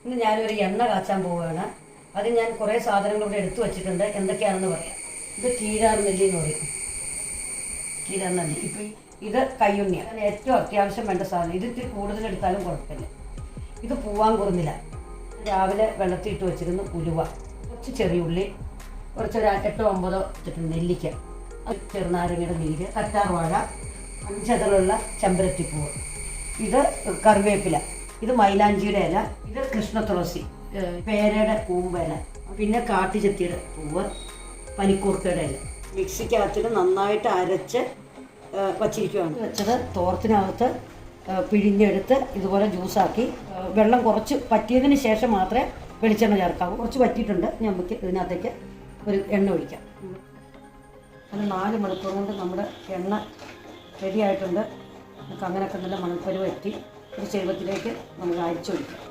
ഇന്ന് ഞാനൊരു എണ്ണ കാച്ചാൻ പോവുകയാണ്. അത് ഞാൻ കുറേ സാധനങ്ങൾ ഇവിടെ എടുത്തു വച്ചിട്ടുണ്ട്. എന്തൊക്കെയാണെന്ന് പറയാം. ഇത് കീഴാർനെല്ലി എന്ന് പറയും. കീഴാർനെല്ലി. ഇപ്പം ഇത് കയ്യുണ്ണിയാണ്. അതിന് ഏറ്റവും അത്യാവശ്യം വേണ്ട സാധനം. ഇത് ഇത്തിരി കൂടുതലെടുത്താലും കുഴപ്പമില്ല. ഇത് പൂവാങ്കുറുന്നില. രാവിലെ വെള്ളത്തിയിട്ട് വെച്ചിരുന്നു. ഉലുവ, കുറച്ച് ചെറിയുള്ളി, കുറച്ച് ഒരു 8-9 ഇട്ടിട്ടുണ്ട്. നെല്ലിക്ക, ചെറുനാരങ്ങയുടെ നീര്, കറ്റാർവാഴ, 5 അതളുള്ള ചെമ്പരത്തിപ്പൂവ്, ഇത് കറിവേപ്പില, ഇത് മൈലാഞ്ചിയുടെ ഇല, ഇത് കൃഷ്ണതുളസി, പേരയുടെ കൂമ്പല, പിന്നെ കാട്ടുചെത്തിയുടെ പൂവ്, പനിക്കൂർക്കയുടെ ഇല. മിക്സിക്കകത്തിൽ നന്നായിട്ട് അരച്ച് വച്ചിരിക്കുകയാണ്. വെച്ചത് തോർത്തിനകത്ത് പിഴിഞ്ഞെടുത്ത് ഇതുപോലെ ജ്യൂസാക്കി വെള്ളം കുറച്ച് പറ്റിയതിന് ശേഷം മാത്രമേ വെളിച്ചെണ്ണ ചേർക്കാവൂ. കുറച്ച് പറ്റിയിട്ടുണ്ട്. നമുക്ക് ഇതിനകത്തേക്ക് ഒരു എണ്ണ ഒഴിക്കാം. അത് 4 മണിക്കൂർ കൊണ്ട് നമ്മുടെ എണ്ണ റെഡി ആയിട്ടുണ്ട്. നമുക്ക് അങ്ങനെയൊക്കെ നല്ല മണൽപ്പരുവ് എത്തി ഒരു ചെരുവത്തിലേക്ക് നമുക്ക് അരിച്ചൊഴിക്കാം.